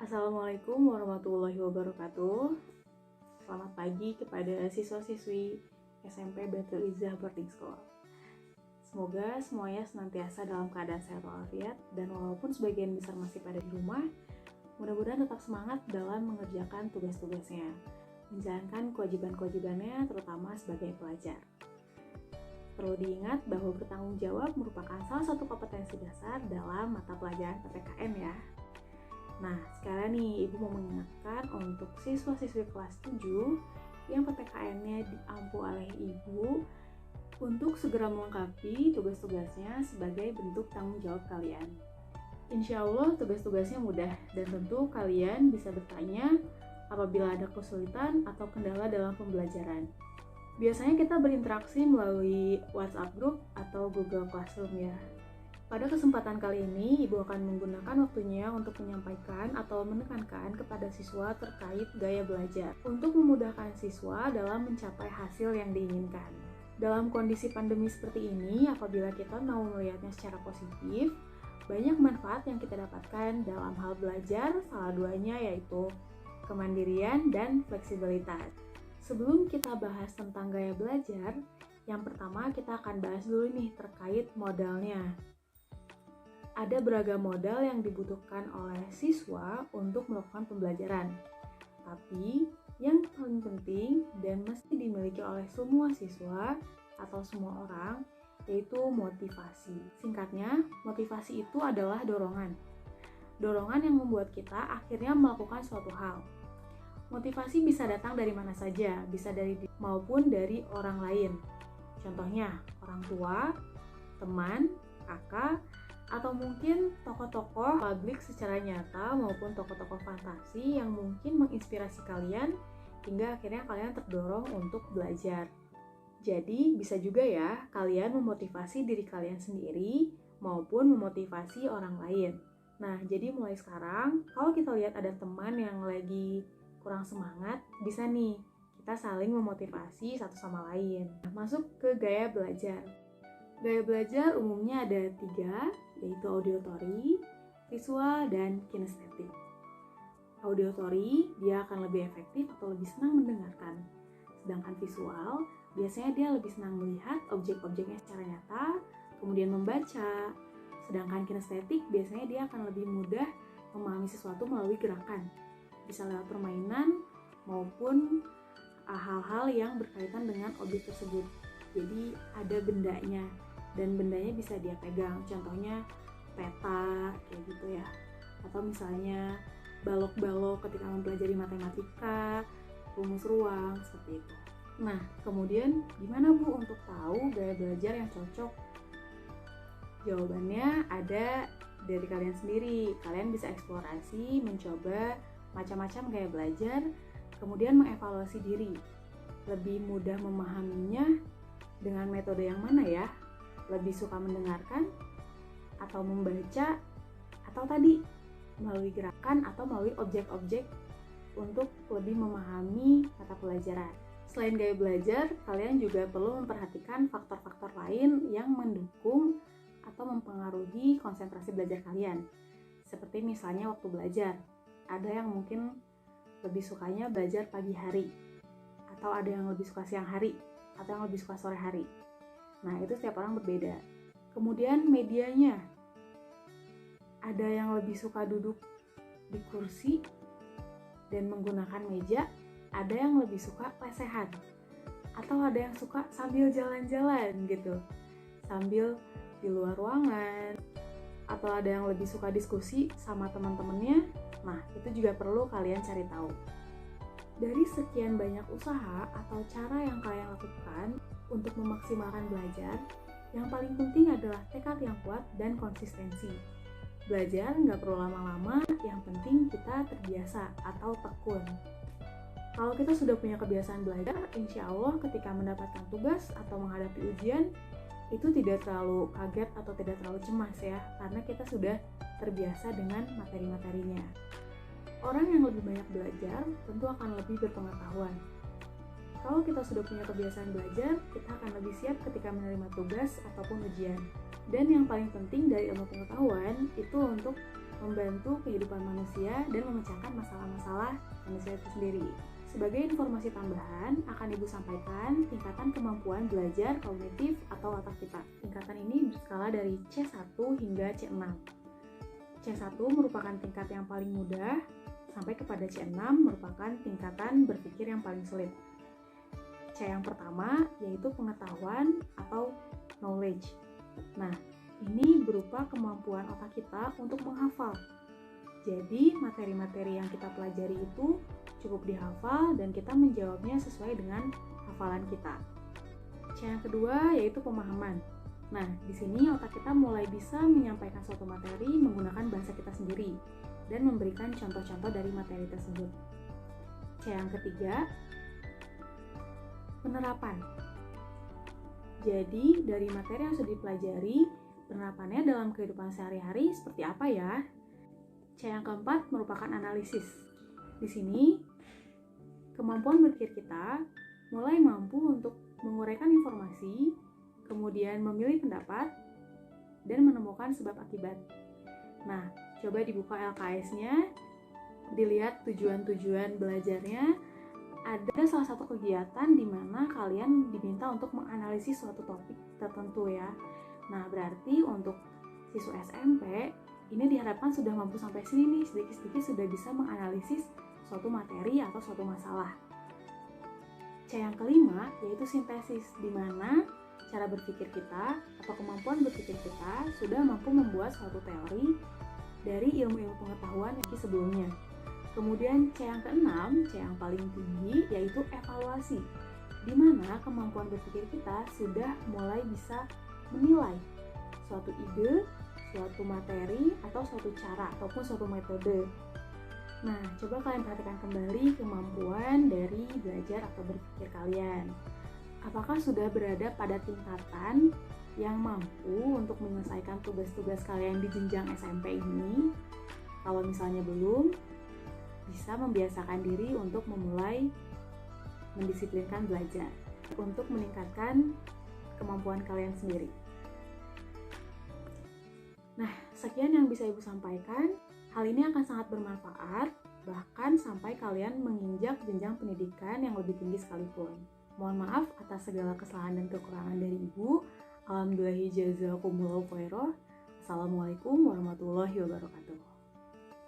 Assalamualaikum warahmatullahi wabarakatuh. Selamat pagi kepada siswa-siswi SMP Baitul Izzah Boarding School. Semoga semuanya senantiasa dalam keadaan sehat walafiat, dan walaupun sebagian besar masih pada di rumah, mudah-mudahan tetap semangat dalam mengerjakan tugas-tugasnya, menjalankan kewajiban-kewajibannya terutama sebagai pelajar. Perlu diingat bahwa bertanggung jawab merupakan salah satu kompetensi dasar dalam mata pelajaran PPKN ya. Nah, sekarang nih Ibu mau mengingatkan untuk siswa-siswi kelas 7 yang PPKN-nya diampu oleh Ibu untuk segera melengkapi tugas-tugasnya sebagai bentuk tanggung jawab kalian. Insya Allah tugas-tugasnya mudah dan tentu kalian bisa bertanya apabila ada kesulitan atau kendala dalam pembelajaran. Biasanya kita berinteraksi melalui WhatsApp group atau Google Classroom ya. Pada kesempatan kali ini, Ibu akan menggunakan waktunya untuk menyampaikan atau menekankan kepada siswa terkait gaya belajar untuk memudahkan siswa dalam mencapai hasil yang diinginkan. Dalam kondisi pandemi seperti ini, apabila kita mau melihatnya secara positif, banyak manfaat yang kita dapatkan dalam hal belajar, salah duanya yaitu kemandirian dan fleksibilitas. Sebelum kita bahas tentang gaya belajar, yang pertama kita akan bahas dulu nih terkait modalnya. Ada beragam modal yang dibutuhkan oleh siswa untuk melakukan pembelajaran. Tapi, yang paling penting dan mesti dimiliki oleh semua siswa atau semua orang, yaitu motivasi. Singkatnya, motivasi itu adalah dorongan. Dorongan yang membuat kita akhirnya melakukan suatu hal. Motivasi bisa datang dari mana saja, bisa dari maupun dari orang lain. Contohnya, orang tua, teman, kakak, atau mungkin tokoh-tokoh publik secara nyata maupun tokoh-tokoh fantasi yang mungkin menginspirasi kalian hingga akhirnya kalian terdorong untuk belajar. Jadi, bisa juga ya kalian memotivasi diri kalian sendiri maupun memotivasi orang lain. Nah, jadi mulai sekarang, kalau kita lihat ada teman yang lagi kurang semangat, bisa nih kita saling memotivasi satu sama lain. Nah, masuk ke gaya belajar. Gaya belajar umumnya ada 3, yaitu auditory, visual, dan kinestetik. Auditory, dia akan lebih efektif atau lebih senang mendengarkan. Sedangkan visual, biasanya dia lebih senang melihat objek-objeknya secara nyata, kemudian membaca. Sedangkan kinestetik, biasanya dia akan lebih mudah memahami sesuatu melalui gerakan, bisa lewat permainan maupun hal-hal yang berkaitan dengan objek tersebut. Jadi ada bendanya dan bendanya bisa dia pegang, contohnya peta kayak gitu ya, atau misalnya balok-balok ketika mempelajari matematika, rumus ruang, seperti itu. Nah, kemudian gimana Bu untuk tahu gaya belajar yang cocok? Jawabannya ada dari kalian sendiri. Kalian bisa eksplorasi, mencoba macam-macam gaya belajar, kemudian mengevaluasi diri. Lebih mudah memahaminya dengan metode yang mana ya? Lebih suka mendengarkan atau membaca, atau tadi melalui gerakan atau melalui objek-objek untuk lebih memahami mata pelajaran. Selain gaya belajar, kalian juga perlu memperhatikan faktor-faktor lain yang mendukung atau mempengaruhi konsentrasi belajar kalian. Seperti misalnya waktu belajar. Ada yang mungkin lebih sukanya belajar pagi hari, atau ada yang lebih suka siang hari, atau yang lebih suka sore hari. Nah, itu setiap orang berbeda. Kemudian medianya, ada yang lebih suka duduk di kursi dan menggunakan meja, ada yang lebih suka lesehan, atau ada yang suka sambil jalan-jalan gitu, sambil di luar ruangan, atau ada yang lebih suka diskusi sama teman-temannya. Nah, itu juga perlu kalian cari tahu. Dari sekian banyak usaha atau cara yang kalian lakukan untuk memaksimalkan belajar, yang paling penting adalah tekad yang kuat dan konsistensi. Belajar nggak perlu lama-lama, yang penting kita terbiasa atau tekun. Kalau kita sudah punya kebiasaan belajar, insya Allah ketika mendapatkan tugas atau menghadapi ujian, itu tidak terlalu kaget atau tidak terlalu cemas ya, karena kita sudah terbiasa dengan materi-materinya. Orang yang lebih banyak belajar tentu akan lebih berpengetahuan. Kalau kita sudah punya kebiasaan belajar, kita akan lebih siap ketika menerima tugas ataupun ujian. Dan yang paling penting dari ilmu pengetahuan itu untuk membantu kehidupan manusia dan memecahkan masalah-masalah manusia itu sendiri. Sebagai informasi tambahan, akan Ibu sampaikan tingkatan kemampuan belajar kognitif atau otak kita. Tingkatan ini berskala dari C1 hingga C6. C1 merupakan tingkat yang paling mudah, sampai kepada C6 merupakan tingkatan berpikir yang paling sulit. C yang pertama yaitu pengetahuan atau knowledge. Nah, ini berupa kemampuan otak kita untuk menghafal. Jadi, materi-materi yang kita pelajari itu cukup dihafal dan kita menjawabnya sesuai dengan hafalan kita. C yang kedua yaitu pemahaman. Nah, di sini otak kita mulai bisa menyampaikan suatu materi menggunakan bahasa kita sendiri dan memberikan contoh-contoh dari materi tersebut. C yang ketiga, penerapan. Jadi, dari materi yang sudah dipelajari, penerapannya dalam kehidupan sehari-hari seperti apa ya? C yang keempat merupakan analisis. Di sini, kemampuan berpikir kita mulai mampu untuk menguraikan informasi, kemudian memilih pendapat, dan menemukan sebab akibat. Nah, coba dibuka LKS-nya, dilihat tujuan-tujuan belajarnya. Ada salah satu kegiatan di mana kalian diminta untuk menganalisis suatu topik tertentu ya. Nah, berarti untuk siswa SMP, ini diharapkan sudah mampu sampai sini nih, sedikit-sedikit sudah bisa menganalisis suatu materi atau suatu masalah. C yang kelima yaitu sintesis, di mana cara berpikir kita atau kemampuan berpikir kita sudah mampu membuat suatu teori dari ilmu-ilmu pengetahuan yang sebelumnya. Kemudian C yang keenam, C yang paling tinggi yaitu evaluasi, di mana kemampuan berpikir kita sudah mulai bisa menilai suatu ide, suatu materi, atau suatu cara, ataupun suatu metode. Nah, coba kalian perhatikan kembali kemampuan dari belajar atau berpikir kalian. Apakah sudah berada pada tingkatan yang mampu untuk menyelesaikan tugas-tugas kalian di jenjang SMP ini? Kalau misalnya belum, bisa membiasakan diri untuk memulai mendisiplinkan belajar untuk meningkatkan kemampuan kalian sendiri. Nah, sekian yang bisa Ibu sampaikan. Hal ini akan sangat bermanfaat, bahkan sampai kalian menginjak jenjang pendidikan yang lebih tinggi sekalipun. Mohon maaf atas segala kesalahan dan kekurangan dari Ibu. Alhamdulillah jazakumullahu khairan. Assalamualaikum warahmatullahi wabarakatuh.